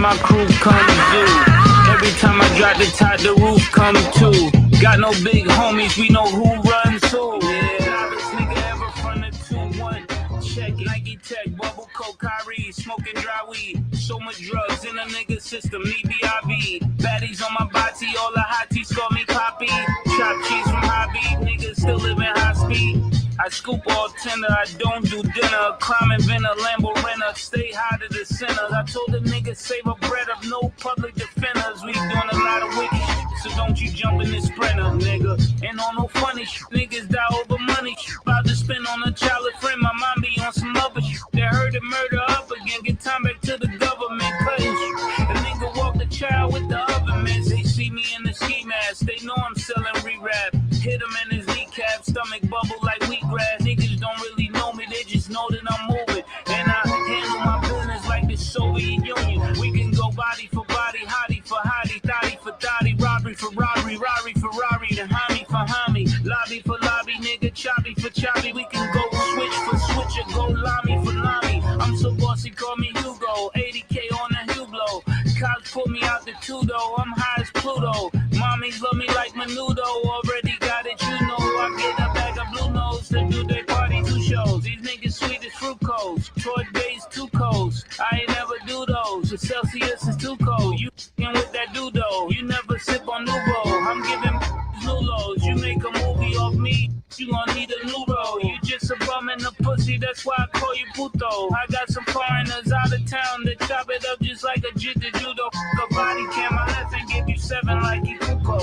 my crew come do. Every time I drop the top, the roof come too. Got no big homies, we know who runs who. Yeah, this nigga ever from the 2-1. Check Nike Tech, bubble coke, Kyrie, smoking dry weed. So much drugs in a nigga system, need BIV. Baddies on my body, all the hotties call me Poppy. Chop cheese from hobby, niggas still living high speed. I scoop all tender, I don't do dinner. Crime inventor, Lambo renter, stay high to the sinners. I told the niggas save a bread of no public defenders. We doing a lot of wicked shit, so don't you jump in this sprinter, nigga. Ain't on no funny shit, niggas die over money. About to spend on a child of friend, my mom be on some other shit. They heard the murder up again, get time back to the government cutting shit. A nigga walk the child with the oven mitts. They see me in the ski mask, they know I'm selling re-rap. Hit him in his kneecap, stomach bubble like wheatgrass. Niggas don't really know me, they just know that I'm moving. And I handle my business like the Soviet Union. We can go body for body, hottie for hottie, thotty for thotty, robbery for robbery, Rari for Rari, then homie for homie, lobby for lobby, nigga, choppy for choppy. We can go switch for switch or go lami for lami. I'm so bossy, call me Hugo, 80K on the Hublot. Cops put me out the two-door, I'm high as Pluto. Mommies love me like Menudo, already got it, you know. I get a bag of blue nose to do their party 2 shows. These niggas sweet as fruit codes, Troy days 2 codes. I ain't never do those, the Celsius is too cold. You f***ing with that dudo, you never sip on Nuvo. I'm giving new lows, you make a movie off me, you gon' need a new role. You just a bum in the pussy, that's why I call you puto. I got some foreigners out of town that chop it up just like a jit to judo. A body cam, I left and give you 7 like Ipuko.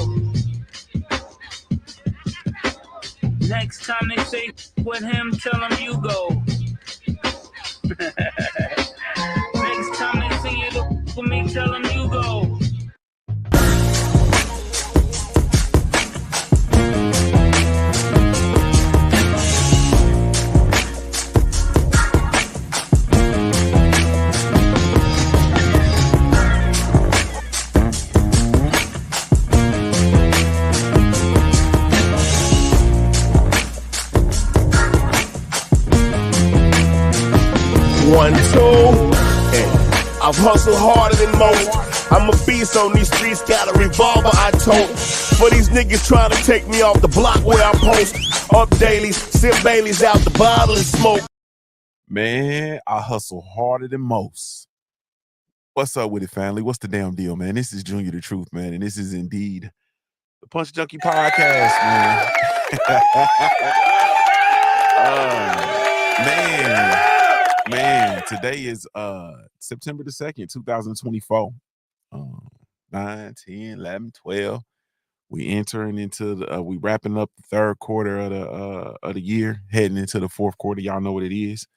Next time they say with him, tell them you go. Next time they say you with me, tell them you go. One, two, I've hustled harder than most. I'm a beast on these streets, got a revolver I tote. For these niggas trying to take me off the block where I post. Up dailies, sip Baileys out the bottle and smoke. Man, I hustle harder than most. What's up with it, family? What's the damn deal, man? This is JuniorTheTruth, man, and this is indeed the Punch Junkie Podcast, man. Man, today is September the 2nd, 2024. 9, 10, 11, 12. We entering into the we wrapping up the 3rd quarter of the year, heading into the 4th quarter. Y'all know what it is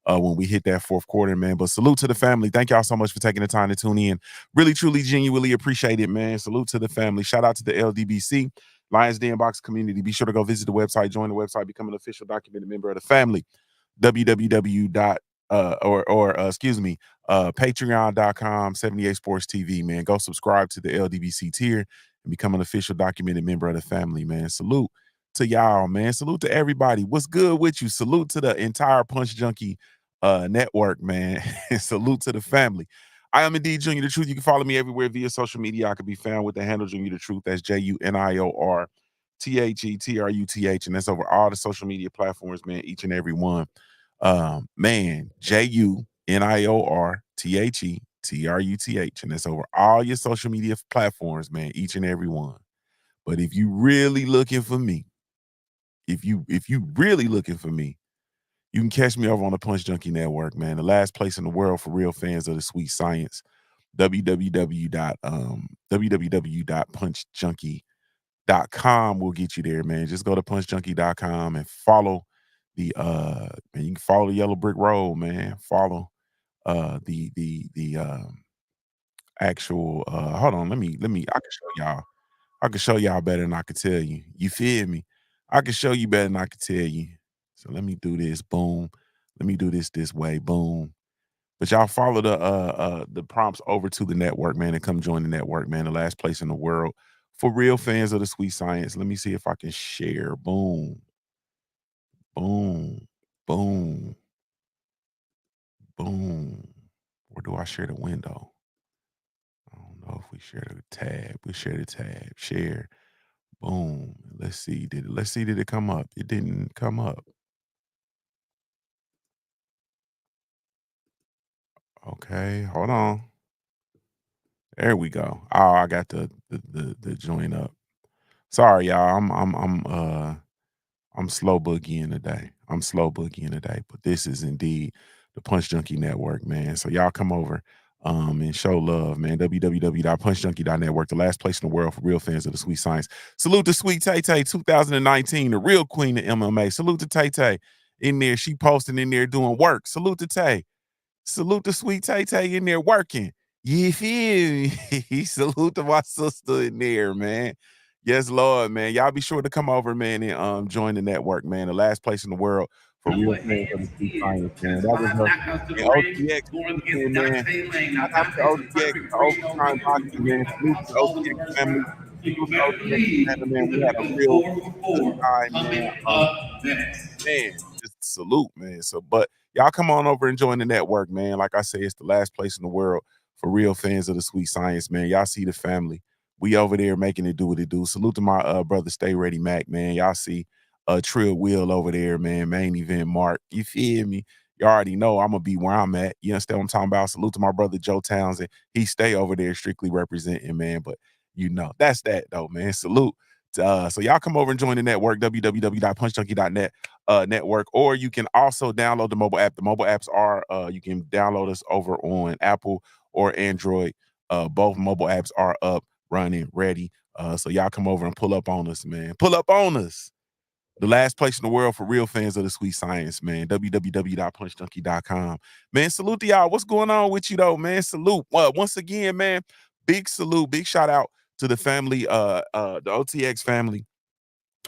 when we hit that 4th quarter, man. But salute to the family. Thank y'all so much for taking the time to tune in. Really, truly, genuinely appreciate it, man. Salute to the family. Shout out to the LDBC, Lions Den Box community. Be sure to go visit the website, join the website, become an official documented member of the family. Patreon.com, 78 Sports TV, man. Go subscribe to the LDBC tier and become an official documented member of the family, man. Salute to y'all, man. Salute to everybody. What's good with you? Salute to the entire Punch Junkie network, man. Salute to the family. I am indeed JuniorTheTruth. You can follow me everywhere via social media. I can be found with the handle JuniorTheTruth. That's JuniorTheTruth, and that's over all the social media platforms, man, each and every one. Man, JuniorTheTruth, and that's over all your social media platforms, man, each and every one. But if you really looking for me, if you really looking for me, you can catch me over on the Punch Junkie Network, man. The last place in the world for real fans of the sweet science. www.punchjunkie.com will get you there, man. Just go to punchjunkie.com and follow the and you can follow the Yellow Brick Road, man. Follow the actual hold on, let me I can show y'all better than I can tell you. You feel me? I can show you better than I can tell you. So let me do this, boom. Let me do this way, boom. But y'all follow the prompts over to the network, man, and come join the network, man. The last place in the world for real fans of the sweet science. Let me see if I can share. Boom. Boom. Boom. Boom. Or do I share the window? we share the tab. We share the tab. Share. Boom. Let's see. Did it come up? It didn't come up. Okay, hold on. There we go. Oh, I got the joint up. Sorry, y'all. I'm slow boogieing today. But this is indeed the Punch Junkie Network, man. So y'all come over and show love, man. www.punchjunkie.network, the last place in the world for real fans of the sweet science. Salute to Sweet Tay Tay 2019, the real queen of MMA. Salute to Tay Tay in there. She posting in there doing work. Salute to Tay. Salute to Sweet Tay Tay in there working. You feel me? Salute to my sister in there, man. Yes, Lord, man. Y'all be sure to come over, man, and join the network, man. The last place in the world for real fans of the sweet science, man. That was and OTX weekend, man. Shout out to OTX, the overtime boxing, man. Salute to the OTX family. Salute to OTX family, man. We had a real good time, man. Just salute, man. So, but y'all come on over and join the network, man. Like I say, it's the last place in the world for real fans of the sweet science, man. Y'all see the family. We over there making it do what it do. Salute to my brother Stay Ready Mac, man. Y'all see Trill Will over there, man. Main event Mark. You feel me? You already know I'm gonna be where I'm at. You understand what I'm talking about? Salute to my brother Joe Townsend. He stay over there strictly representing, man. But you know, that's that though, man. Salute. So y'all come over and join the network, www.punchjunkie.net network, or you can also download the mobile app. The mobile apps are you can download us over on Apple or Android. Both mobile apps are up, running, ready. So y'all come over and pull up on us, man. Pull up on us. The last place in the world for real fans of the sweet science, man. www.punchjunkie.com. Man, salute to y'all. What's going on with you though, man? Salute. Once again, man, big salute, big shout out to the family, the OTX family.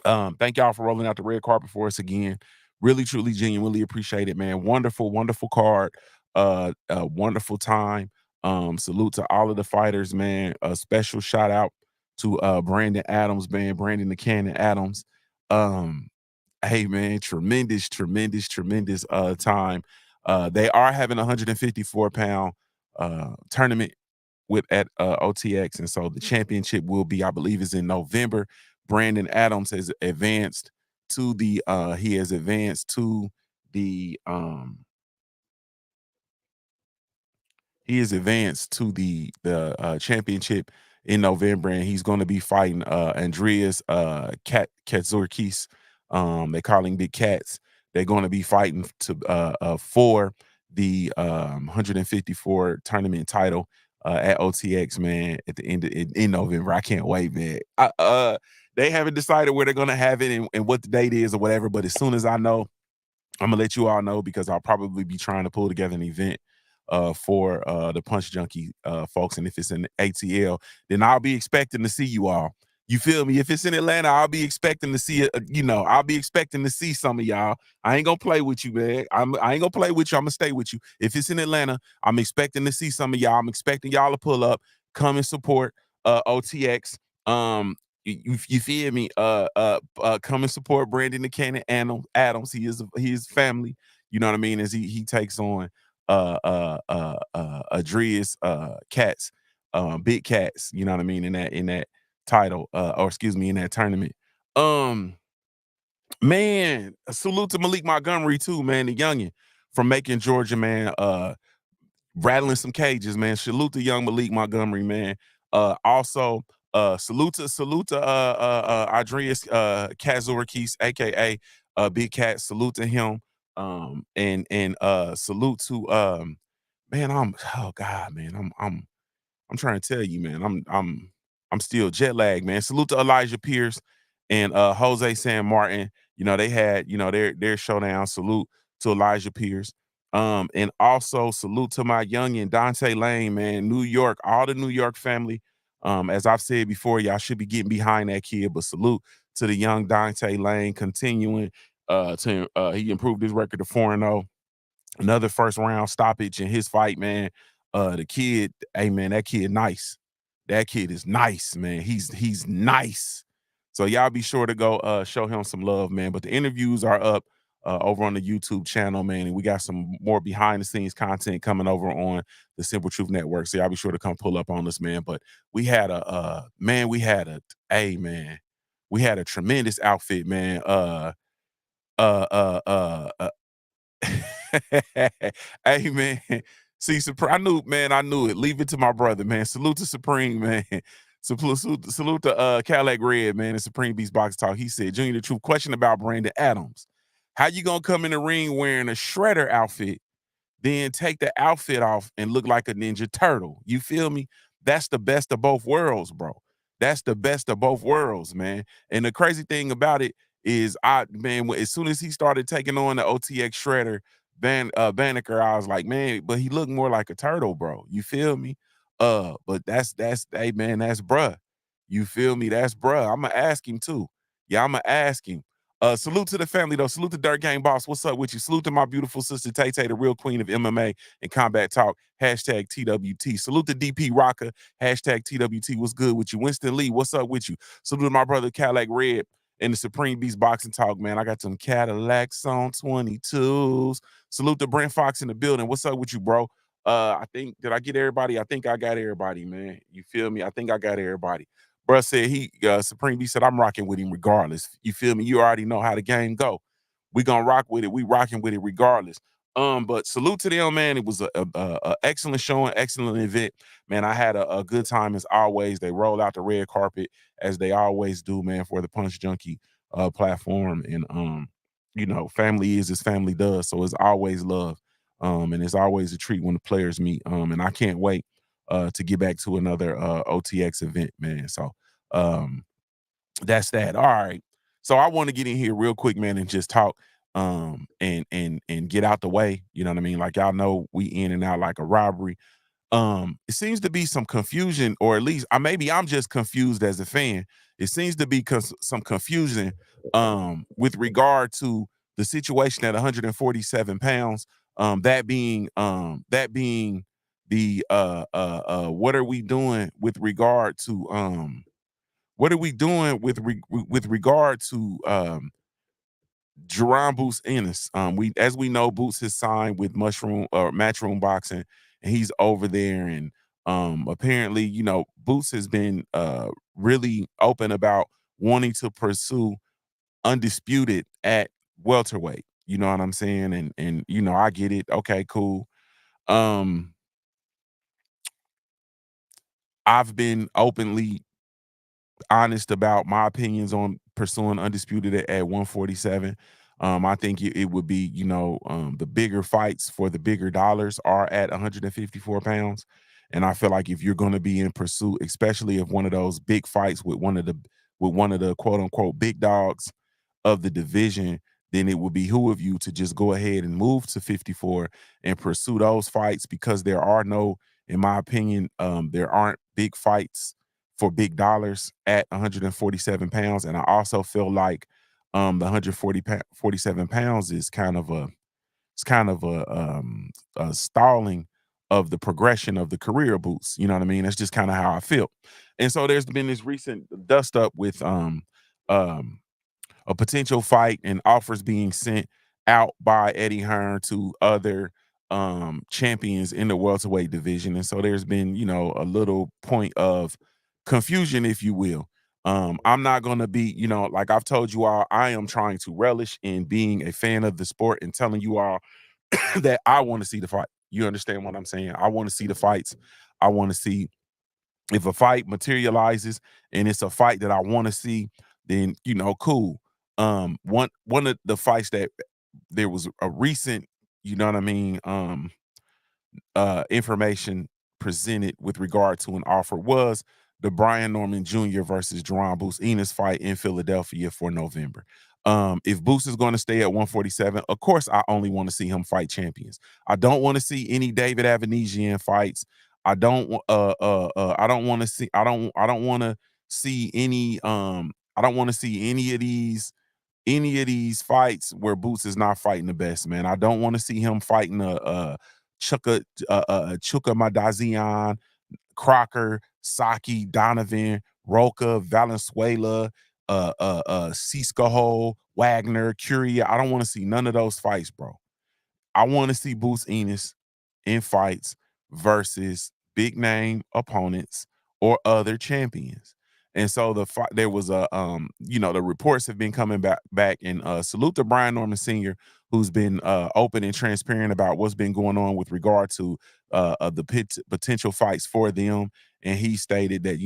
Thank y'all for rolling out the red carpet for us again. Really, truly, genuinely appreciate it, man. Wonderful, wonderful card. Wonderful time. Salute to all of the fighters, man. A special shout out to Brandon Adams, man. Brandon the Cannon Adams. Hey, man, tremendous time. They are having a 154-pound tournament at OTX, and so the championship will be, I believe, is in November. Brandon Adams has advanced to the championship in November, and he's going to be fighting Andreas Katzorkis. They call him Big Cats. They're going to be fighting for the 154 tournament title at OTX, man, at the end in November. I can't wait, man. They haven't decided where they're gonna have it and what the date is or whatever, but as soon as I know, I'm gonna let you all know, because I'll probably be trying to pull together an event for the Punch Junkie folks. And if it's in ATL, then I'll be expecting to see you all. You feel me? If it's in Atlanta, I'll be expecting to see it. I'll be expecting to see some of y'all. I ain't gonna play with you, man. I ain't gonna play with you. I'm gonna stay with you. If it's in Atlanta, I'm expecting to see some of y'all. I'm expecting y'all to pull up, come and support OTX. You feel me? Come and support Brandon the Cannon Adams. He is family. You know what I mean? As he takes on Adreas Cats, Big Cats. You know what I mean? In that title, or excuse me, in that tournament. Man, salute to Malik Montgomery too, man, the youngin from Macon, Georgia, man. Rattling some cages, man. Salute to young Malik Montgomery, man. Also, salute to Andreas Katzorkis, aka Big Cat. Salute to him. And salute to man, I'm trying to tell you, man, I'm still jet lagged, man. Salute to Elijah Pierce and Jose San Martin. They had, their showdown. Salute to Elijah Pierce. And also salute to my youngin Dante Lane, man. New York, all the New York family. As I've said before, y'all should be getting behind that kid, but salute to the young Dante Lane continuing he improved his record to 4-0. Another first round stoppage in his fight, man. The kid, hey man, that kid nice. That kid is nice, man. He's nice. So y'all be sure to go show him some love, man. But the interviews are up over on the YouTube channel, man. And we got some more behind the scenes content coming over on the Simple Truth Network. So y'all be sure to come pull up on us, man. But we had we had a tremendous outfit, man. Hey, man. See, I knew it. Leave it to my brother, man. Salute to Supreme, man. Salute to Cadillac Red, man, and Supreme Beast Box Talk. He said, Junior the Truth, question about Brandon Adams. How you gonna come in the ring wearing a shredder outfit, then take the outfit off and look like a Ninja Turtle? You feel me? That's the best of both worlds, bro. That's the best of both worlds, man. And the crazy thing about it is, as soon as he started taking on the OTX shredder, Banneker, I was like, man, but he looked more like a turtle, bro. You feel me? But that's hey, man, that's bruh. You feel me? That's bruh. I'm gonna ask him too. Yeah, I'm gonna ask him. Salute to the family though. Salute to Dirt Gang Boss. What's up with you? Salute to my beautiful sister Tay Tay, the real queen of MMA and combat talk. Hashtag TWT. Salute to DP Rocker. Hashtag TWT. What's good with you? Winston Lee. What's up with you? Salute to my brother Cadillac Red and the Supreme Beast Boxing Talk, man. I got some Cadillacs on 22s. Salute to Brent Fox in the building. What's up with you, bro? Did I get everybody? I think I got everybody, man. You feel me? I think I got everybody. Bruh said Supreme Beast said, I'm rocking with him regardless. You feel me? You already know how the game go. We gonna rock with it. We rocking with it regardless. But salute to them, man. It was a excellent showing, excellent event. Man, I had a good time as always. They rolled out the red carpet as they always do, man, for the Punch Junkie platform. And family is as family does. So it's always love. And it's always a treat when the players meet. And I can't wait to get back to another OTX event, man. So that's that. All right. So I want to get in here real quick, man, and just talk and get out the way. You know what I mean? Like, y'all know we in and out like a robbery. It seems to be some confusion, or at least maybe I'm just confused as a fan. It seems to be some confusion with regard to the situation at 147 pounds. That being the what are we doing with regard to Jaron Ennis? As we know, Boots has signed with Matchroom Boxing, and he's over there. And apparently, Boots has been really open about wanting to pursue undisputed at welterweight. You know what I'm saying? And I get it. Okay, cool. I've been openly honest about my opinions on pursuing undisputed at 147. I think it would be, the bigger fights for the bigger dollars are at 154 pounds. And I feel like if you're going to be in pursuit, especially if one of those big fights with one of the quote unquote big dogs of the division, then it would behoove you to just go ahead and move to 54 and pursue those fights, because in my opinion, there aren't big fights for big dollars at 147 pounds. And I also feel like the 147 pounds is kind of a stalling of the progression of the career of Boots. You know what I mean? That's just kind of how I feel. And so there's been this recent dust up with a potential fight and offers being sent out by Eddie Hearn to other champions in the welterweight division. And so there's been, a little point of confusion, if you will. I'm not going to be, like I've told you all, I am trying to relish in being a fan of the sport and telling you all that I want to see the fight. You understand what I'm saying? I want to see the fights. I want to see if a fight materializes and it's a fight that I want to see, then, cool. One of the fights that there was a recent, information presented with regard to an offer was the Brian Norman Jr. versus Jaron Ennis fight in Philadelphia for November. If Boots is going to stay at 147, of course, I only want to see him fight champions. I don't want to see any David Avanesian fights. I don't want to see any of these fights where Boots is not fighting the best, man. I don't want to see him fighting Chuka Madazian, Crocker, Saki, Donovan, Roca, Valenzuela, Cisco, Wagner, Curia. I don't want to see none of those fights, bro. I want to see Bruce Ennis in fights versus big name opponents or other champions. And so there was a the reports have been coming back and salute to Brian Norman Sr., who's been open and transparent about what's been going on with regard to the potential fights for them. And he stated that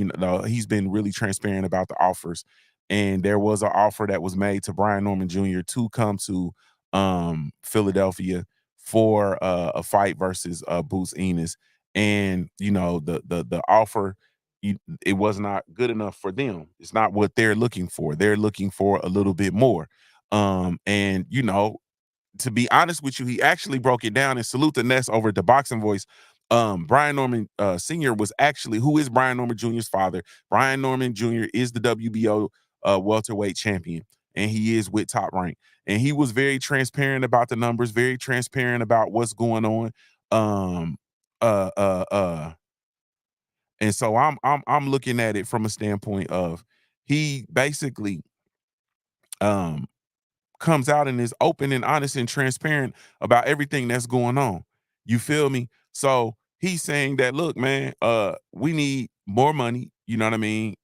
he's been really transparent about the offers. And there was an offer that was made to Brian Norman Jr. to come to Philadelphia for a fight versus Boots Ennis. And the offer, it was not good enough for them. It's not what they're looking for. They're looking for a little bit more. And to be honest with you, he actually broke it down, and salute the Ness over at the Boxing Voice. Brian Norman Sr. was actually, who is Brian Norman Jr.'s father. Brian Norman Jr. is the WBO welterweight champion, and he is with Top Rank. And he was very transparent about the numbers, very transparent about what's going on. And so I'm looking at it from a standpoint of, he basically comes out and is open and honest and transparent about everything that's going on. You feel me? So he's saying that, look, man, we need more money, you know what I mean?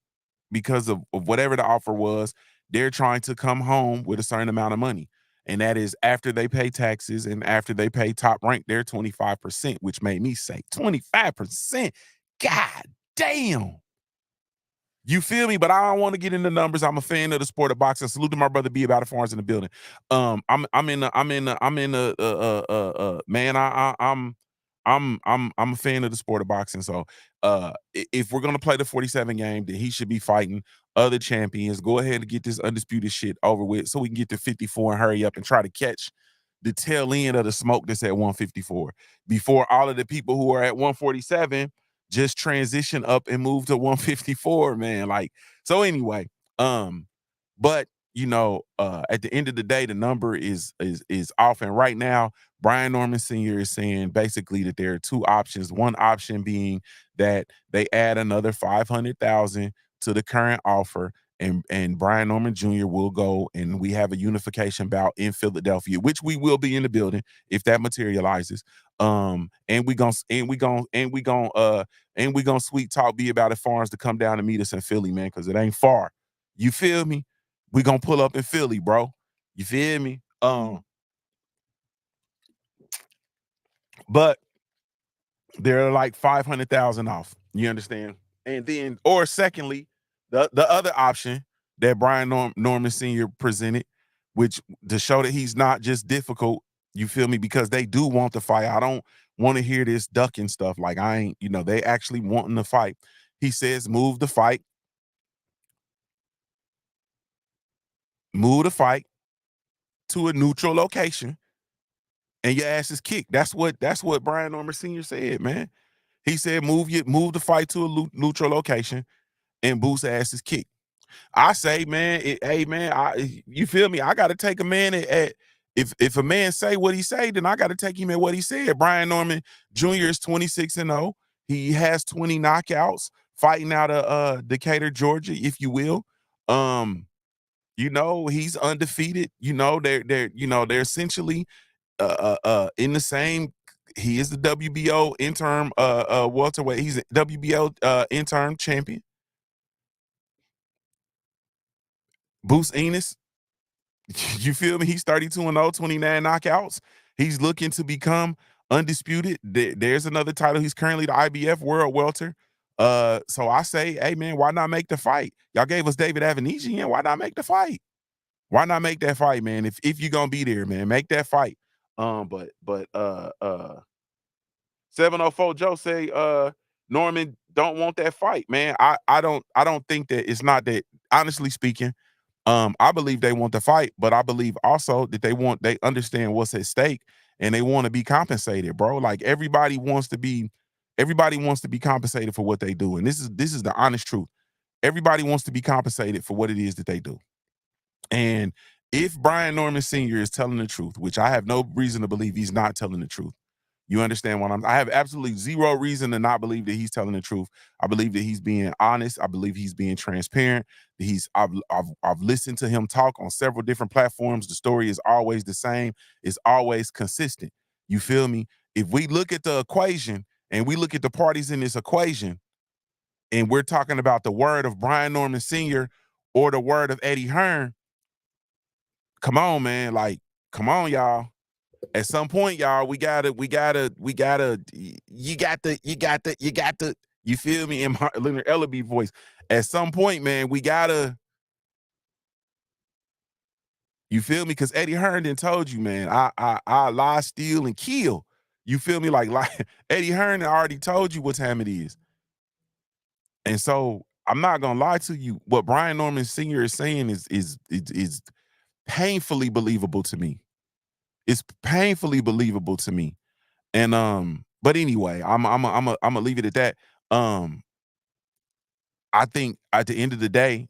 Because of whatever the offer was, they're trying to come home with a certain amount of money. And that is after they pay taxes and after they pay Top Rank their 25%, which made me say 25%. God damn. You feel me? But I don't want to get into numbers. I'm a fan of the sport of boxing. Salute to my brother B about it Farms in the building. I'm a fan of the sport of boxing. So if we're gonna play the 47 game, then he should be fighting other champions. Go ahead and get this undisputed shit over with so we can get to 54 and hurry up and try to catch the tail end of the smoke that's at 154 before all of the people who are at 147 just transition up and move to 154, man. Like, so anyway, but at the end of the day, the number is off. And right now, Brian Norman Sr. is saying basically that there are two options. One option being that they add another 500,000 to the current offer, and Brian Norman Jr. will go and we have a unification bout in Philadelphia, which we will be in the building if that materializes. And we gonna sweet talk be about it Farms to come down and meet us in Philly, man, because it ain't far. You feel me? We gonna pull up in Philly, bro. You feel me? But they're like 500,000 off. You understand? And then, or secondly, the other option that Brian Norman Sr. presented, which to show that he's not just difficult, you feel me? Because they do want the fight. I don't want to hear this ducking stuff. Like, I ain't, they actually wanting the fight. He says, move the fight to a neutral location and your ass is kicked. That's what Brian Norman Sr. said, man. He said, move the fight to a neutral location and Boo's ass is kicked. I say, man, hey, man, you feel me? I got to take a man at if a man say what he say, then I got to take him at what he said. Brian Norman Jr. is 26-0. He has 20 knockouts fighting out of Decatur, Georgia, if you will. He's undefeated. They're essentially in the same. He is the WBO interim welterweight. He's a WBO interim champion. Boots Ennis, you feel me? He's 32-0, 29 knockouts. He's looking to become undisputed. There's another title. He's currently the IBF World Welter. So I say, hey man, why not make the fight? Y'all gave us David Avanesian. Why not make the fight? Why not make that fight, man? If you're gonna be there, man, make that fight. But 704 Joe say Norman don't want that fight, man. I don't think that, it's not that, honestly speaking. I believe they want the fight, but I believe also that they understand what's at stake and they want to be compensated, bro. Like everybody wants to be compensated for what they do. And this is the honest truth. Everybody wants to be compensated for what it is that they do. And if Brian Norman Sr. is telling the truth, which I have no reason to believe he's not telling the truth, You understand what I have absolutely zero reason to not believe that he's telling the truth. I believe that he's being honest. I believe he's being transparent. I've listened to him talk on several different platforms. The story is always the same. It's always consistent. You feel me? If we look at the equation and we look at the parties in this equation, and we're talking about the word of Brian Norman Sr. or the word of Eddie Hearn, come on, man. Like, come on, y'all. At some point, y'all, you got to, you feel me, in my Leonard Ellaby voice. At some point, man, we gotta, you feel me? Because Eddie Herndon told you, man, I lie, steal, and kill. You feel me? Like Eddie Herndon already told you what time it is. And so I'm not gonna lie to you. What Brian Norman Sr. is saying is painfully believable to me. It's painfully believable to me. And but anyway, I'm gonna leave it at that. I think at the end of the day,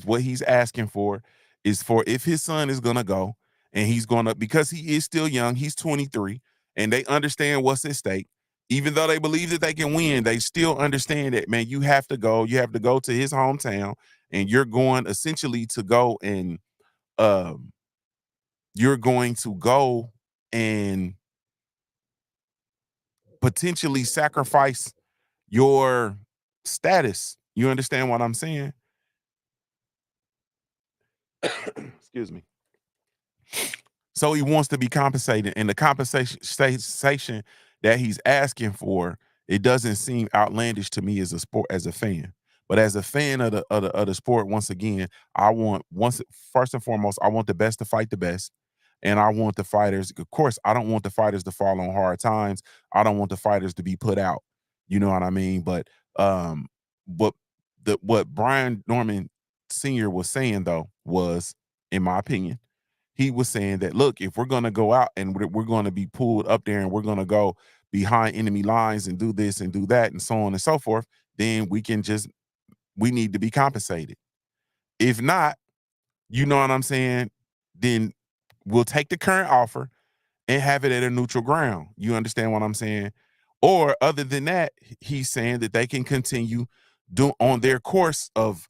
what he's asking for is for if his son is gonna go and he's gonna, because he is still young, he's 23, and they understand what's at stake. Even though they believe that they can win, they still understand that, man, you have to go to his hometown, and you're going essentially to go and you're going to go and potentially sacrifice your status. You understand what I'm saying? Excuse me. So he wants to be compensated, and the compensation that he's asking for, it doesn't seem outlandish to me as a fan. But as a fan of the sport, once again, first and foremost, I want the best to fight the best. And I want the fighters, of course, I don't want the fighters to fall on hard times. I don't want the fighters to be put out. You know what I mean? But what Brian Norman Sr. was saying, though, was, in my opinion, he was saying that, look, if we're going to go out and we're going to be pulled up there and we're going to go behind enemy lines and do this and do that and so on and so forth, then we need to be compensated. If not, you know what I'm saying, then we'll take the current offer and have it at a neutral ground. You understand what I'm saying? Or other than that, he's saying that they can continue on their course of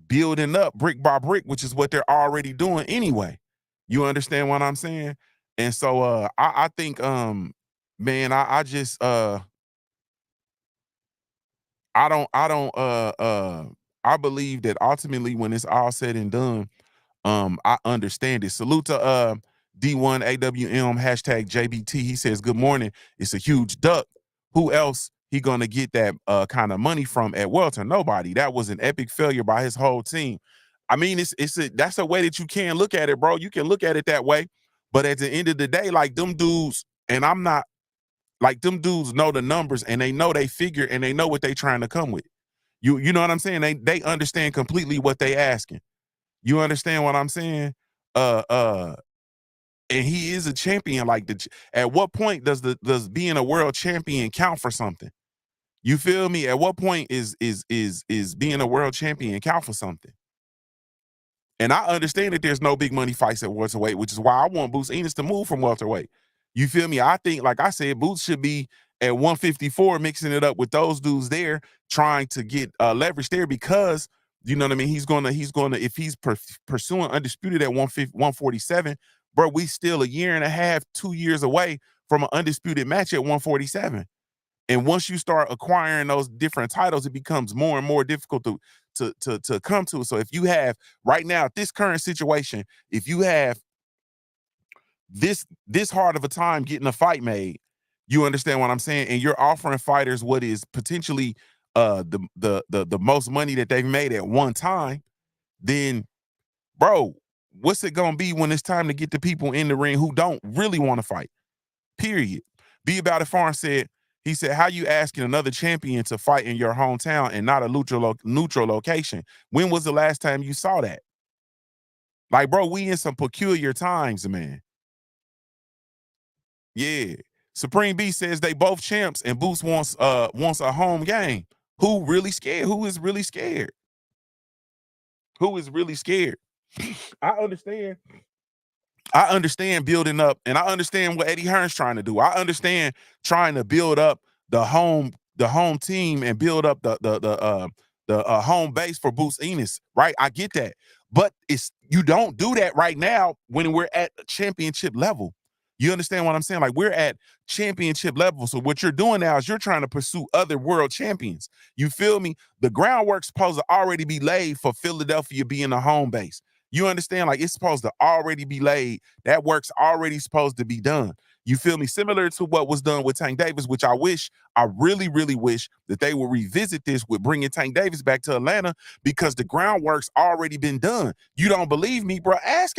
building up brick by brick, which is what they're already doing anyway. You understand what I'm saying? And so I think man, I just I believe that ultimately when it's all said and done, I understand it. Salute to D1AWM #JBT. He says, good morning. It's a huge duck. Who else he gonna get that kind of money from at welter? Nobody. That was an epic failure by his whole team. I mean, that's a way that you can look at it, bro. You can look at it that way. But at the end of the day, like, them dudes, and I'm not, like, them dudes know the numbers, and they know they figure, and they know what they trying to come with. You know what I'm saying? They understand completely what they asking. You understand what I'm saying? And he is a champion. Like, at what point does being a world champion count for something? You feel me? At what point is being a world champion count for something? And I understand that there's no big money fights at welterweight, which is why I want Boots Ennis to move from welterweight. You feel me? I think, like I said, Boots should be at 154, mixing it up with those dudes there, trying to get leverage there, because, you know what I mean, he's gonna if he's pursuing undisputed at 147, bro, we still a year and a half, 2 years away from an undisputed match at 147. And once you start acquiring those different titles, it becomes more and more difficult to come to. So if you have right now, at this current situation, if you have this hard of a time getting a fight made, you understand what I'm saying, and you're offering fighters what is potentially the most money that they've made at one time, then, bro, what's it gonna be when it's time to get the people in the ring who don't really want to fight? Period. Be About It Farm said, he said, how you asking another champion to fight in your hometown and not a neutral location? When was the last time you saw that? Like, bro, we in some peculiar times, man. Yeah. Supreme B says they both champs and Boots wants a home game. Who really scared? Who is really scared? Who is really scared? I understand I understand building up, and I understand what Eddie Hearn's trying to do. I understand trying to build up the home team and build up the home base for Boots Ennis, right? I get that. But you don't do that right now when we're at championship level. You understand what I'm saying? Like, we're at championship level. So what you're doing now is you're trying to pursue other world champions. You feel me? The groundwork's supposed to already be laid for Philadelphia being the home base. You understand? Like, it's supposed to already be laid. That work's already supposed to be done. You feel me? Similar to what was done with Tank Davis, which I really, really wish that they will revisit this with bringing Tank Davis back to Atlanta, because the groundwork's already been done. You don't believe me, bro? Ask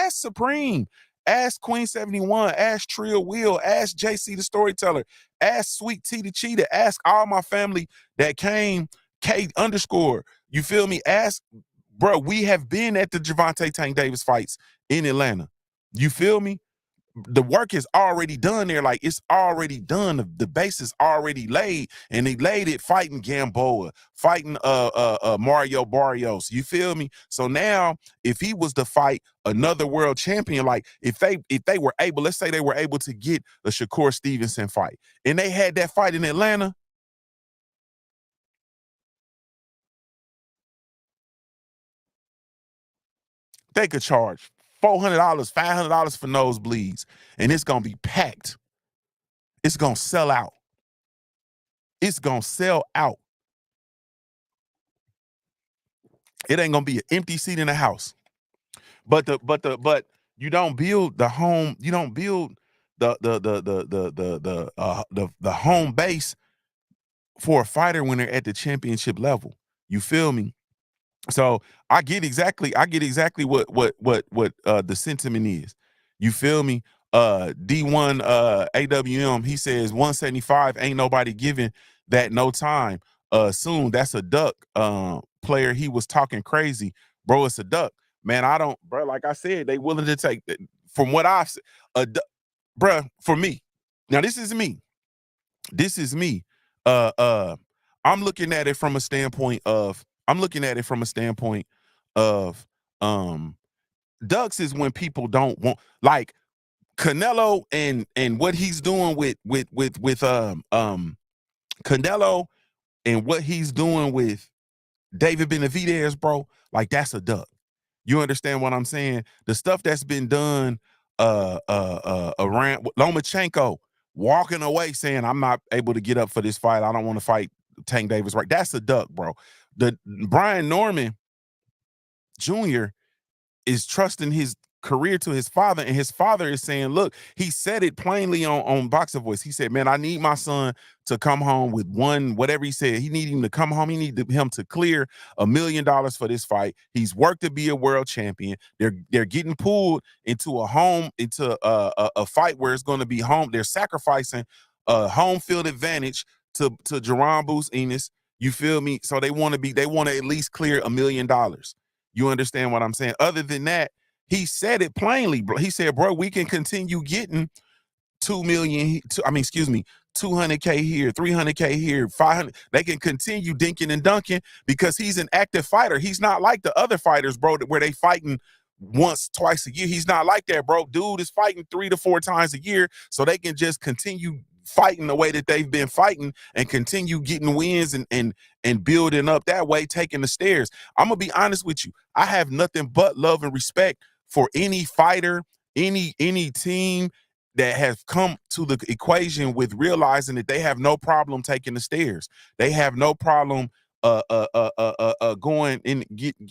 Supreme, ask Queen 71, ask Trill Will, ask JC the Storyteller, ask Sweet T the Cheetah, ask all my family that came, K _. You feel me? Ask, bro, we have been at the Gervonta Tank Davis fights in Atlanta. You feel me? The work is already done there. Like, it's already done. The base is already laid, and they laid it fighting Gamboa, fighting Mario Barrios. You feel me? So now, if he was to fight another world champion, like if they were able, let's say they were able to get a Shakur Stevenson fight, and they had that fight in Atlanta, they could charge $400, $500 for nosebleeds, and it's gonna be packed. It's gonna sell out. It's gonna sell out. It ain't gonna be an empty seat in the house. But you don't build the home. You don't build the home base for a fighter when they're at the championship level. You feel me? So I get exactly what the sentiment is. You feel me? D1 AWM, he says 175 ain't nobody giving that no time. Soon, that's a duck player. He was talking crazy. Bro, it's a duck. Man, I don't, bro, like I said, they willing to take, from what I've said, bro, for me. Now, this is me. I'm looking at it from a standpoint of ducks is when people don't want, like Canelo and what he's doing with Canelo and what he's doing with David Benavidez, bro. Like, that's a duck. You understand what I'm saying? The stuff that's been done around Lomachenko walking away saying, I'm not able to get up for this fight. I don't want to fight Tank Davis, right? That's a duck, bro. The Brian Norman Jr. is trusting his career to his father, and his father is saying, look, he said it plainly on Boxer Voice. He said, man, I need my son to come home with whatever he said. He need him to come home. He need him to clear $1 million for this fight. He's worked to be a world champion. They're getting pulled into a fight where it's going to be home. They're sacrificing home field advantage to Jaron Boots Ennis. You feel me? So they want to at least clear $1 million. You understand what I'm saying? Other than that, he said it plainly, bro. He said, bro, we can continue getting 2 million, 200K here, 300K here, 500. They can continue dinking and dunking because he's an active fighter. He's not like the other fighters, bro, where they fighting once, twice a year. He's not like that, bro. Dude is fighting 3 to 4 times a year, so they can just continue fighting the way that they've been fighting and continue getting wins and building up that way, taking the stairs. I'm gonna be honest with you. I have nothing but love and respect for any fighter, any team that has come to the equation with realizing that they have no problem taking the stairs. They have no problem going and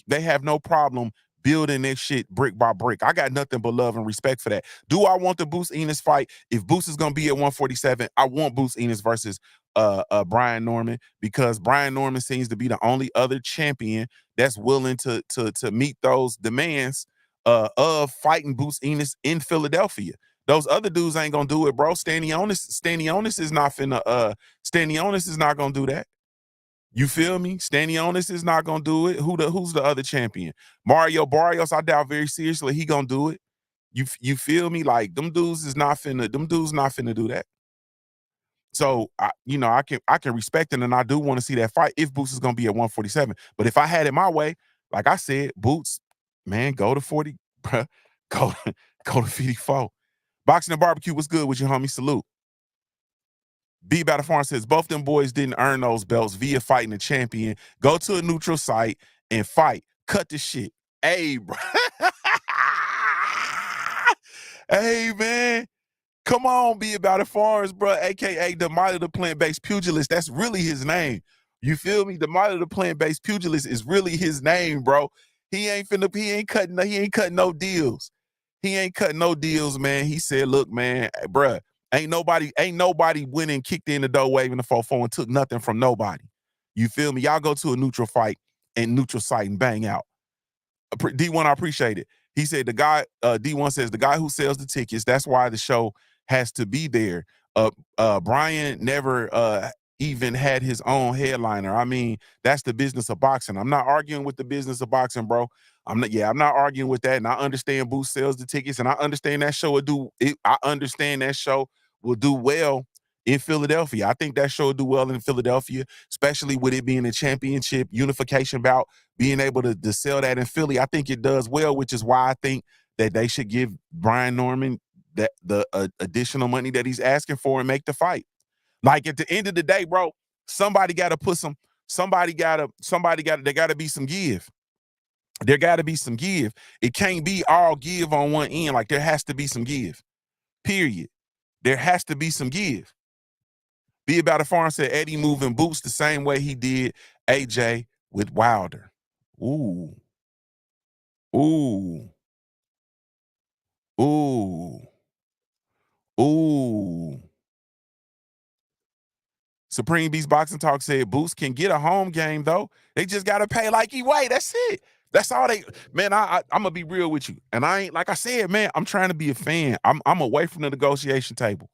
they have no problem building their shit brick by brick. I got nothing but love and respect for that. Do I want the Boots Ennis fight? If Boots is gonna be at 147, I want Boots Ennis versus Brian Norman, because Brian Norman seems to be the only other champion that's willing to meet those demands of fighting Boots Ennis in Philadelphia. Those other dudes ain't gonna do it, bro. Stanionis is not Stanionis is not gonna do that. You feel me? Stanionis is not gonna do it. Who's the other champion? Mario Barrios, I doubt very seriously he gonna do it. You feel me? Like, them dudes not finna do that. So I can respect it, and I do want to see that fight if Boots is gonna be at 147. But if I had it my way, like I said, Boots, man, go to 40, bruh. Go to 54. Boxing and barbecue, what's good with you, homie? Salute. B Battle Farm says, both them boys didn't earn those belts via fighting the champion. Go to a neutral site and fight. Cut the shit. Hey, bro. Hey, man. Come on, Be About It Farms, bro, a.k.a. the Might of the Plant-Based Pugilist. That's really his name. You feel me? The Might of the Plant-Based Pugilist is really his name, bro. He ain't cutting no deals. He ain't cutting no deals, man. He said, look, man, bruh, ain't nobody went and kicked in the door waving the 4-4 and took nothing from nobody. You feel me? Y'all go to a neutral fight and neutral site and bang out. D1, I appreciate it. He said the guy, D1 says, the guy who sells the tickets, that's why the show has to be there. Brian never even had his own headliner. I mean, that's the business of boxing. I'm not arguing with the business of boxing, bro. I'm not arguing with that. And I understand Boost sells the tickets, and I understand that show will do it. I understand that show will do well in Philadelphia. I think that show will do well in Philadelphia, especially with it being a championship unification bout, being able to sell that in Philly. I think it does well, which is why I think that they should give Brian Norman that the additional money that he's asking for and make the fight. Like at the end of the day, bro, there got to be some give. There got to be some give. It can't be all give on one end. Like there has to be some give. Period. There has to be some give. Be About a Farm said Eddie moving Boots the same way he did AJ with Wilder. Ooh. Ooh. Ooh. Ooh. Supreme Beast Boxing Talk said Boost can get a home game, though. They just got to pay like he weigh. That's it. That's all they, man, I'm going to be real with you. And I ain't, like I said, man, I'm trying to be a fan. I'm away from the negotiation table.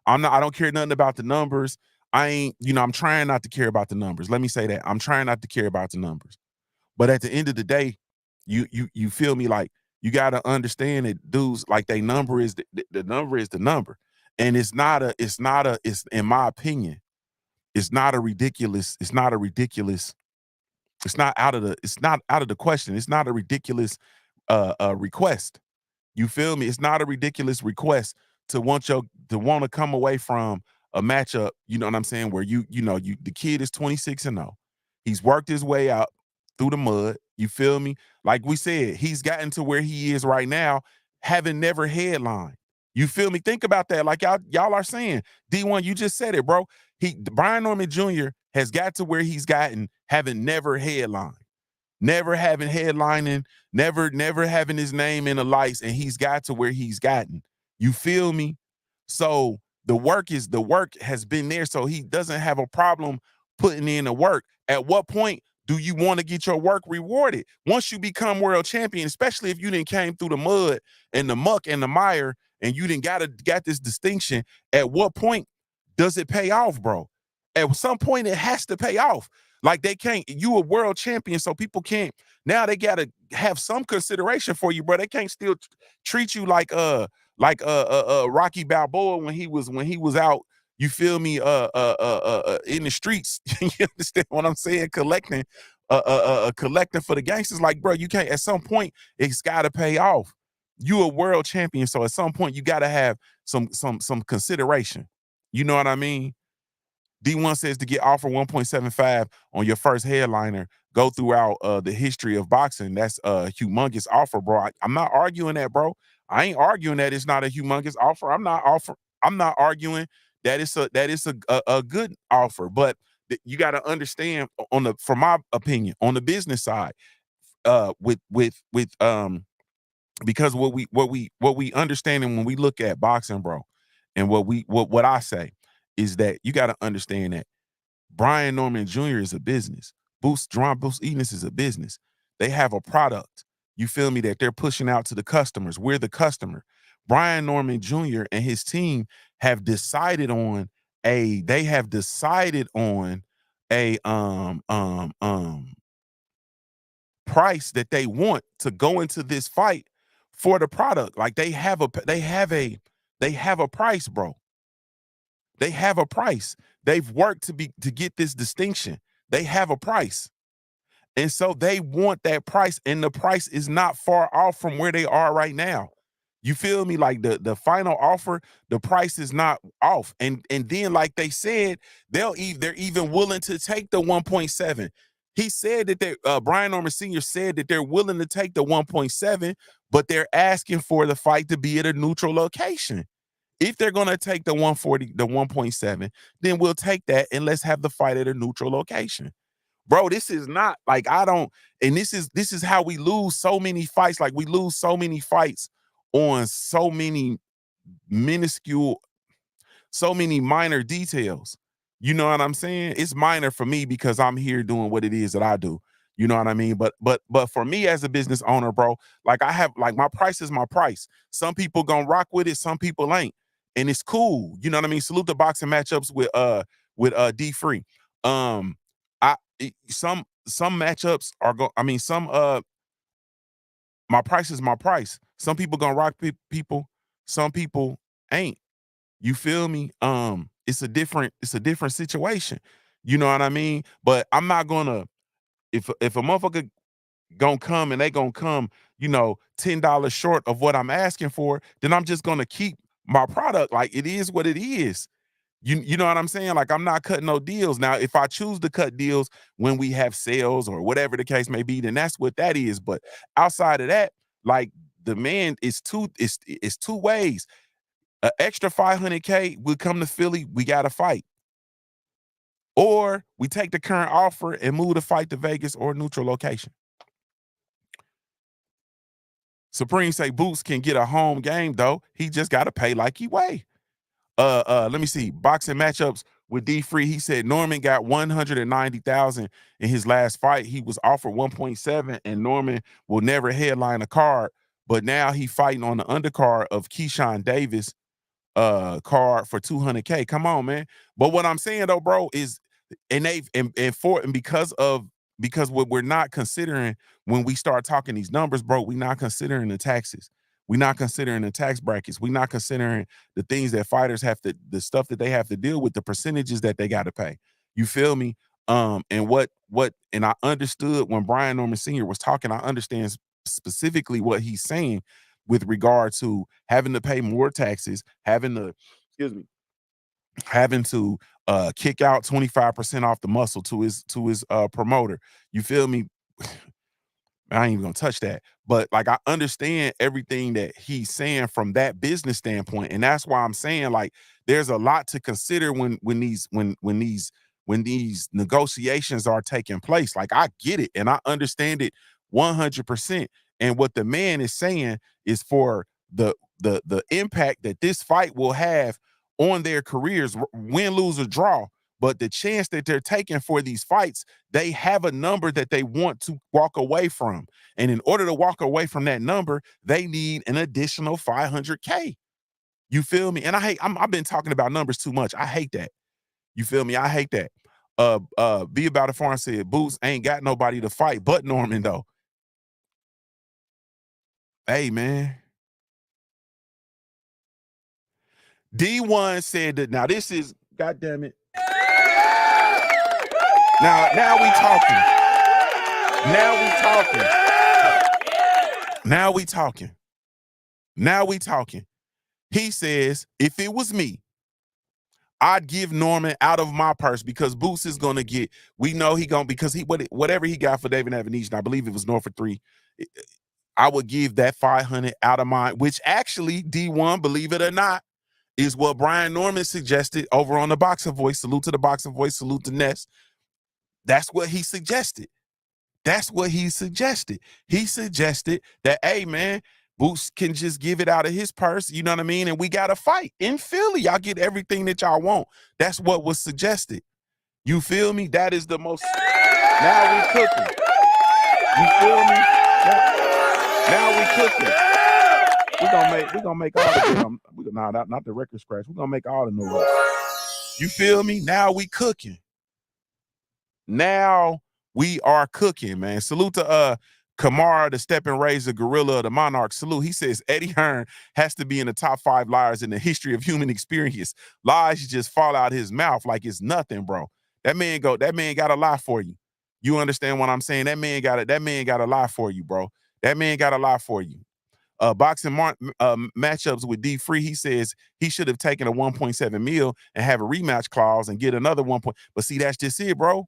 I don't care nothing about the numbers. I'm trying not to care about the numbers. Let me say that. I'm trying not to care about the numbers. But at the end of the day, you feel me? Like, you got to understand that dudes, like, they number is the number is the number. And it's in my opinion, it's not out of the question. It's not a ridiculous request. You feel me? It's not a ridiculous request to want to come away from a matchup, you know what I'm saying, where the kid is 26-0. He's worked his way out through the mud. You feel me? Like we said, he's gotten to where he is right now, having never headlined. You feel me? Think about that. Like y'all are saying, D1, you just said it, bro. Brian Norman Jr. has got to where he's gotten, having never headlined, never having headlining, never having his name in the lights, and he's got to where he's gotten. You feel me? So the work has been there, so he doesn't have a problem putting in the work. At what point do you want to get your work rewarded? Once you become world champion, especially if you didn't came through the mud and the muck and the mire, and you didn't got this distinction, at what point does it pay off, bro? At some point, it has to pay off. Like, you a world champion, so people can't, now they got to have some consideration for you, bro. They can't still treat you like Rocky Balboa when he was out, you feel me, in the streets. You understand what I'm saying? Collecting for the gangsters. Like, bro, you can't, at some point, it's got to pay off. You a world champion, so at some point you got to have some consideration. You know what I mean? D1 says to get offer 1.75 on your first headliner, go throughout the history of boxing. That's a humongous offer, bro. I'm not arguing that, bro. I ain't arguing that it's not a humongous offer. I'm not arguing that it's a good offer, but you got to understand, from my opinion, on the business side, because what we understand, and when we look at boxing, bro, and what I say is that you got to understand that Brian Norman Jr. is a business. Boost Enos is a business. They have a product, you feel me, that they're pushing out to the customers. We're the customer. Brian Norman Jr. and his team have decided on a price that they want to go into this fight for the product. Like, they have a price, bro. They have a price. They've worked to get this distinction. They have a price. And so they want that price, and the price is not far off from where they are right now. You feel me? Like the final offer, the price is not off. And then, like they said, they're even willing to take the 1.7. He said that Brian Norman Sr. said that they're willing to take the 1.7, but they're asking for the fight to be at a neutral location. If they're gonna take the 140, the 1.7, then we'll take that and let's have the fight at a neutral location. Bro, this is not like and this is how we lose so many fights. Like we lose so many fights on so many minuscule, so many minor details. You know what I'm saying? It's minor for me because I'm here doing what it is that I do. You know what I mean? But for me as a business owner, bro, like I have, like, my price is my price. Some people gonna rock with it, some people ain't. And it's cool. You know what I mean? Salute the boxing matchups with D Free. Some matchups are my price is my price. Some people gonna rock people, some people ain't. You feel me? It's a different situation. You know what I mean? But I'm not gonna, if a motherfucker gonna come and they gonna come, $10 short of what I'm asking for, then I'm just gonna keep my product. Like, it is what it is. You know what I'm saying? Like, I'm not cutting no deals. Now, if I choose to cut deals when we have sales or whatever the case may be, then that's what that is. But outside of that, like, the man is two ways. An extra $500K will come to Philly, we got to fight. Or we take the current offer and move the fight to Vegas or neutral location. Supreme say Boots can get a home game, though. He just got to pay like he weigh. Let me see. Boxing matchups with D Free. He said Norman got 190,000 in his last fight. He was offered 1.7, and Norman will never headline a card. But now he fighting on the undercard of Keyshawn Davis card for 200K. Come on, man. But what I'm saying though, bro, is because what we're not considering when we start talking these numbers, bro, we're not considering the taxes. We're not considering the tax brackets. We're not considering the things that fighters have to, the stuff that they have to deal with, the percentages that they got to pay. You feel me? And and I understood when Brian Norman Sr. was talking, I understand specifically what he's saying with regard to having to pay more taxes, having to kick out 25% off the muscle to his promoter. You feel me? I ain't even gonna touch that. But like, I understand everything that he's saying from that business standpoint. And that's why I'm saying, like, there's a lot to consider when these negotiations are taking place. Like, I get it and I understand it 100%. And what the man is saying is for the impact that this fight will have on their careers, win, lose, or draw. But the chance that they're taking for these fights, they have a number that they want to walk away from. And in order to walk away from that number, they need an additional 500K. You feel me? And I've been talking about numbers too much. I hate that. You feel me? I hate that. Be About It Farm said, Boots ain't got nobody to fight but Norman, though. Hey, man. D1 said that, now this is, goddamn it. Now we talking. Now we talking. He says, if it was me, I'd give Norman out of my purse, because Boots is gonna get, we know he gonna, because whatever he got for David Avenesian, I believe it was north for 3. I would give that 500 out of mine, which actually, D1, believe it or not, is what Brian Norman suggested over on the Boxing Voice. Salute to the Boxing Voice, salute to Ness. That's what he suggested. He suggested that, hey, man, Boots can just give it out of his purse, you know what I mean? And we got to fight in Philly. Y'all get everything that y'all want. That's what was suggested. You feel me? That is the most. Now we cooking. You feel me? Now we cooking. We're gonna make all the not the record scratch. We're gonna make all the noise. You feel me? Now we cooking. Now we are cooking, man. Salute to Kamara, the Stepping Razor, Gorilla, the Monarch. Salute. He says Eddie Hearn has to be in the top 5 liars in the history of human experience. Lies just fall out his mouth like it's nothing, bro. That man got a lie for you. You understand what I'm saying? That man got a lie for you, bro. That man got a lie for you. boxing matchups with D Free. He says he should have taken a 1.7 mil and have a rematch clause and get another 1. But see, that's just it, bro.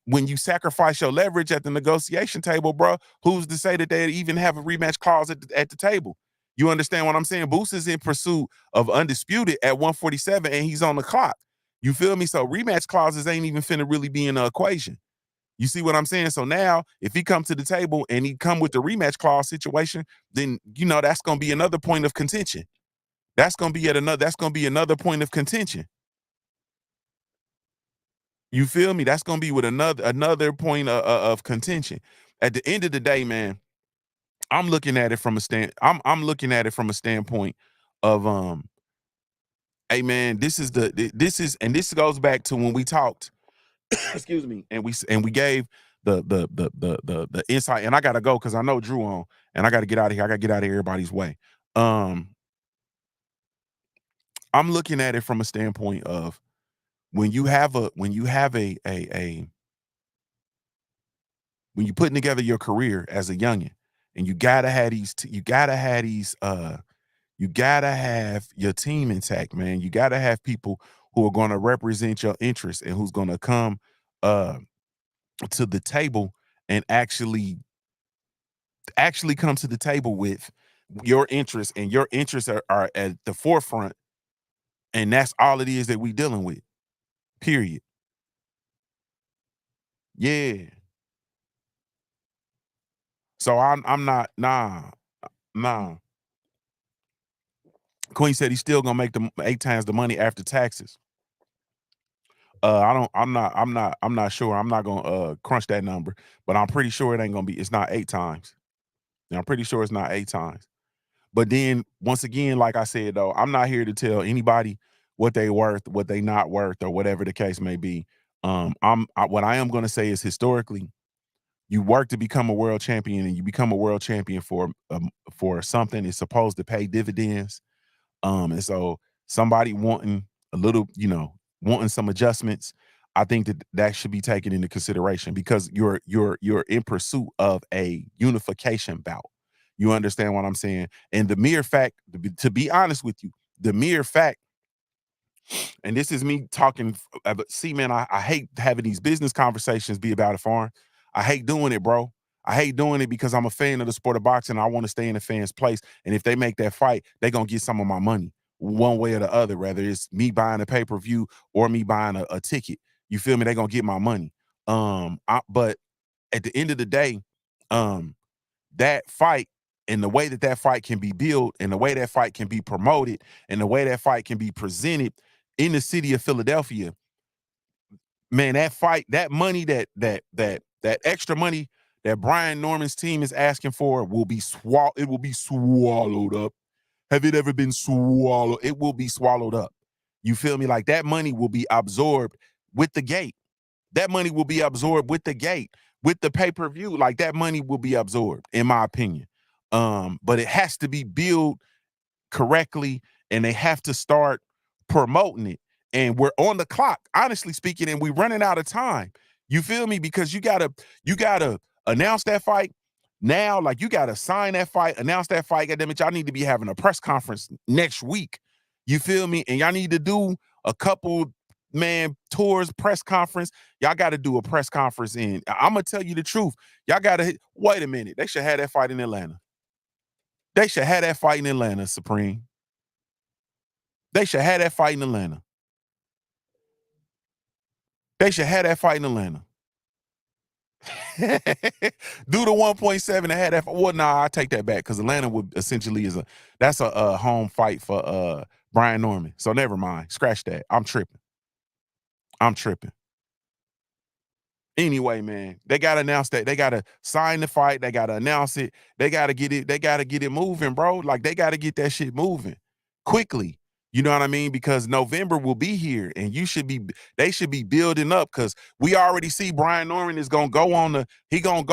When you sacrifice your leverage at the negotiation table, bro, who's to say that they even have a rematch clause at the table? You understand what I'm saying? Boost is in pursuit of undisputed at 147, and he's on the clock. You feel me? So rematch clauses ain't even finna really be in the equation. You see what I'm saying? So now, if he come to the table and he come with the rematch clause situation, then that's gonna be another point of contention. That's gonna be another point of contention. You feel me? That's gonna be with another point of contention. At the end of the day, man, I'm looking at it from I'm looking at it from a standpoint of hey man, this goes back to when we talked, excuse me, and we gave the insight. And I gotta go because I know Drew on, and I gotta get out of here. I gotta get out of everybody's way. I'm looking at it from a standpoint of when you putting together your career as a youngin, and you gotta have your team intact, man. You gotta have people who are gonna represent your interests and who's gonna come to the table and actually come to the table with your interests, and your interests are at the forefront, and that's all it is that we dealing with. Period. Yeah. So I'm not nah. Queen said he's still gonna make the 8 times the money after taxes. I'm not sure. I'm not gonna crunch that number, but I'm pretty sure it's not 8 times. I'm pretty sure it's not 8 times. But then once again, like I said though, I'm not here to tell anybody what they worth, what they not worth, or whatever the case may be. What I am gonna say is historically, you work to become a world champion, and you become a world champion for something that's supposed to pay dividends. And so somebody wanting a little, wanting some adjustments, I think that should be taken into consideration, because you're in pursuit of a unification bout. You understand what I'm saying? And the mere fact, to be honest with you, the mere fact, and this is me talking, see, man, I hate having these business conversations be about it, Farm. I hate doing it, bro. I hate doing it because I'm a fan of the sport of boxing. I want to stay in the fans' place. And if they make that fight, they're going to get some of my money one way or the other, whether it's me buying a pay-per-view or me buying a ticket. You feel me? They're going to get my money. But at the end of the day, that fight, and the way that fight can be built, and the way that fight can be promoted, and the way that fight can be presented in the city of Philadelphia, man, that fight, that money, that extra money that Brian Norman's team is asking for will be swallowed up. Have it ever been swallowed? It will be swallowed up. You feel me? Like, that money will be absorbed with the gate. That money will be absorbed with the gate, with the pay-per-view. Like, that money will be absorbed, in my opinion. But it has to be billed correctly, and they have to start promoting it. And we're on the clock, honestly speaking, and we're running out of time. You feel me? Because you gotta announce that fight now. Like, you gotta sign that fight, announce that fight. Goddammit, y'all need to be having a press conference next week. You feel me? And y'all need to do a couple tours, press conference. Y'all got to do a press conference in. I'm gonna tell you the truth. Y'all gotta wait a minute. They should have that fight in Atlanta. They should have that fight in Atlanta, Supreme. They should have that fight in Atlanta. They should have that fight in Atlanta. Do the 1.7 and have that. Well, nah, I take that back, because Atlanta would essentially that's a home fight for Brian Norman. So never mind. Scratch that. I'm tripping. Anyway, man, they gotta announce that. They gotta sign the fight. They gotta announce it. They gotta get it moving, bro. Like, they gotta get that shit moving quickly. You know what I mean? Because November will be here, and they should be building up, because we already see Brian Norman is gonna go on he gonna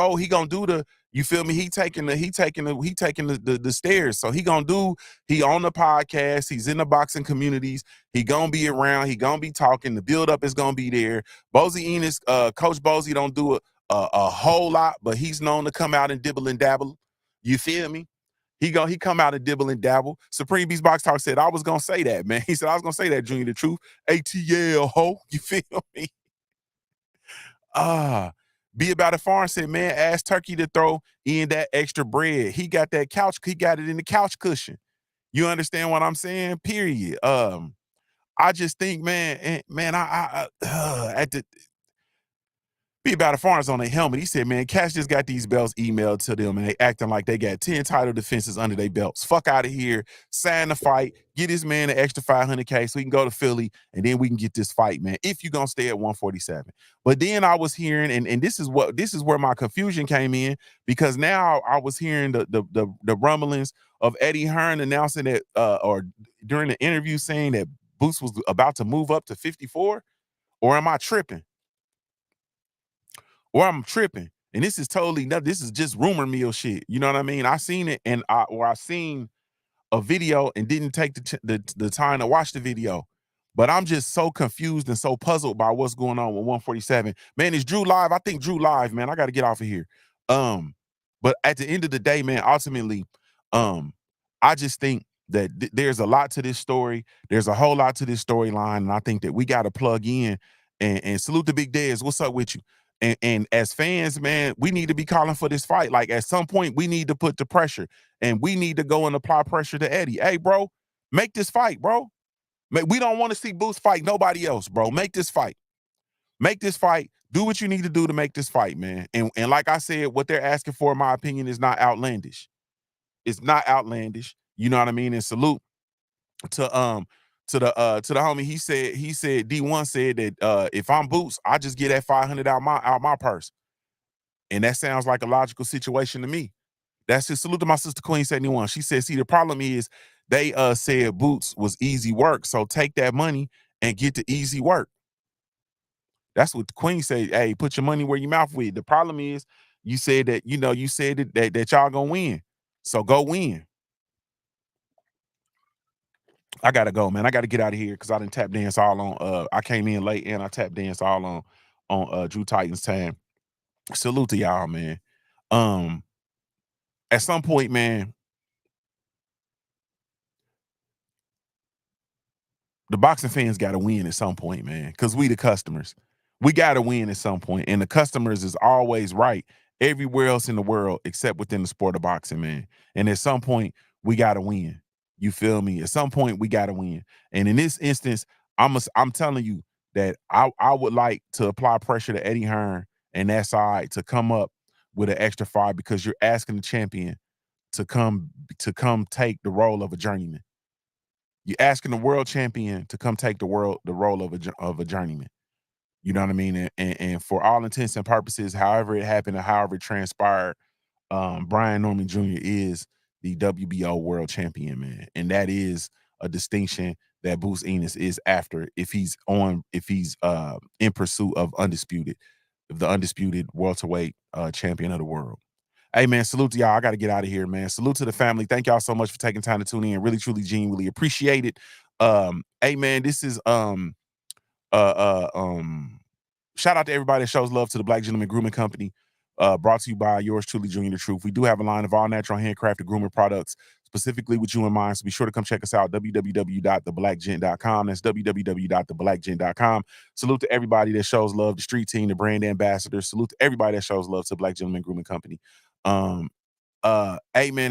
do the, you feel me? He taking the stairs. So he on the podcast, he's in the boxing communities, he gonna be around, he gonna be talking, the build up is gonna be there. Bozy Ennis, Coach Bozy don't do a whole lot, but he's known to come out and dibble and dabble. You feel me? He come out and dibble and dabble. Supreme Beast Box Talk said, I was going to say that, man. He said, I was going to say that, Junior the Truth. ATL, ho. You feel me? Be About It Farm said, man, ask Turkey to throw in that extra bread. He got that couch. He got it in the couch cushion. You understand what I'm saying? Period. I just think, man, at the Be About It Farms on their helmet, he said, man, Cash just got these belts emailed to them and they acting like they got 10 title defenses under their belts. Fuck out of here. Sign the fight. Get this man an extra $500K so he can go to Philly and then we can get this fight, man, if you're going to stay at 147. But then I was hearing, and this is where my confusion came in, because now I was hearing the rumblings of Eddie Hearn announcing that, or during the interview saying that Boots was about to move up to 54, or am I tripping? Or I'm tripping, and this is totally nothing. This is just rumor mill shit. You know what I mean? I seen it, and I seen a video and didn't take the time to watch the video. But I'm just so confused and so puzzled by what's going on with 147. Man, is Drew live? I think Drew live, man. I got to get off of here. But at the end of the day, man, ultimately, I just think that there's a lot to this story. There's a whole lot to this storyline, and I think that we got to plug in and salute the Big Dez. What's up with you? And as fans, man, we need to be calling for this fight. Like, at some point, we need to put the pressure, and we need to go and apply pressure to Eddie. Hey, bro, make this fight, bro. We don't want to see Boots fight nobody else, bro. Make this fight. Make this fight. Do what you need to do to make this fight, man. And like I said, what they're asking for, in my opinion, is not outlandish. It's not outlandish. You know what I mean? And salute to the homie. He said D1 said that if I'm Boots, I just get that 500 out my purse. And that sounds like a logical situation to me. That's his salute to my sister Queen 71. She said, see, the problem is they said Boots was easy work. So take that money and get to easy work. That's what the Queen said. Hey, put your money where your mouth with. The problem is you said that, you said that y'all gonna win. So go win. I gotta go, man. I gotta get out of here because I didn't tap dance all on. I came in late and I tap dance all on Drew Titan's time. Salute to y'all, man. At some point, man, the boxing fans gotta win at some point, man. Because we the customers. We gotta win at some point, and the customers is always right everywhere else in the world except within the sport of boxing, man. And at some point, we gotta win. You feel me? At some point, we got to win. And in this instance, I'm telling you that I would like to apply pressure to Eddie Hearn and that side to come up with an extra fight, because you're asking the champion to come take the role of a journeyman. You're asking the world champion to come take the role of a journeyman. You know what I mean? And for all intents and purposes, however it happened or however it transpired, Brian Norman Jr. is the WBO world champion, man. And that is a distinction that Boots Ennis is after if he's in pursuit of the undisputed welterweight champion of the world. Hey, man, salute to y'all. I got to get out of here, man. Salute to the family. Thank y'all so much for taking time to tune in. Really, truly, genuinely appreciate it. Hey, man, this is shout out to everybody that shows love to the Black Gentleman Grooming Company. Brought to you by yours truly, Junior the Truth. We do have a line of all natural handcrafted grooming products specifically with you in mind. So be sure to come check us out, www.theblackgent.com. That's www.theblackgent.com. Salute to everybody that shows love, the street team, the brand ambassadors. Salute to everybody that shows love to the Black Gentleman Grooming Company. Amen.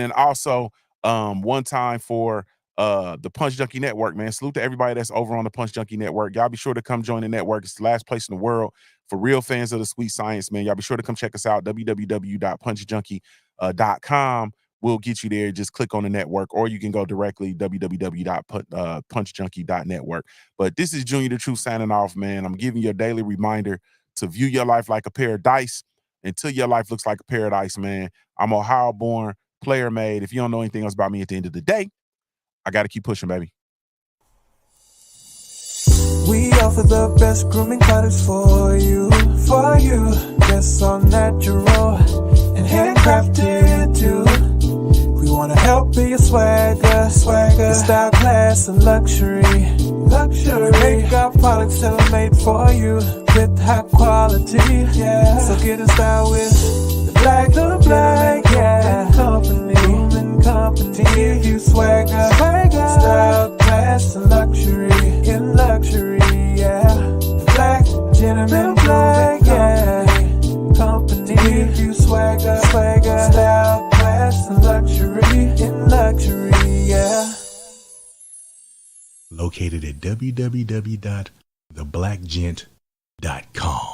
And also one time for the Punch Junkie Network, man. Salute to everybody that's over on the Punch Junkie Network. Y'all be sure to come join the network. It's the last place in the world for real fans of the sweet science, man. Y'all be sure to come check us out, www.punchjunkie.com. We'll get you there. Just click on the network, or you can go directly www.punchjunkie.network. But this is Junior the Truth signing off, man. I'm giving you a daily reminder to view your life like a pair of dice until your life looks like a paradise, man. I'm Ohio-born, player-made. If you don't know anything else about me at the end of the day, I got to keep pushing, baby. We offer the best grooming products for you. Yes, all natural and handcrafted too. We want to help be your swagger, your style, class, and luxury. We make our products tailor-made for you with high quality. Yeah, so get in style with the Black Company. company. Give you swagger, style, class, and luxury. In luxury, yeah. Black gentleman, black, yeah. Company. Give you swagger, style, class, and luxury. In luxury, yeah. Located at www.theblackgent.com.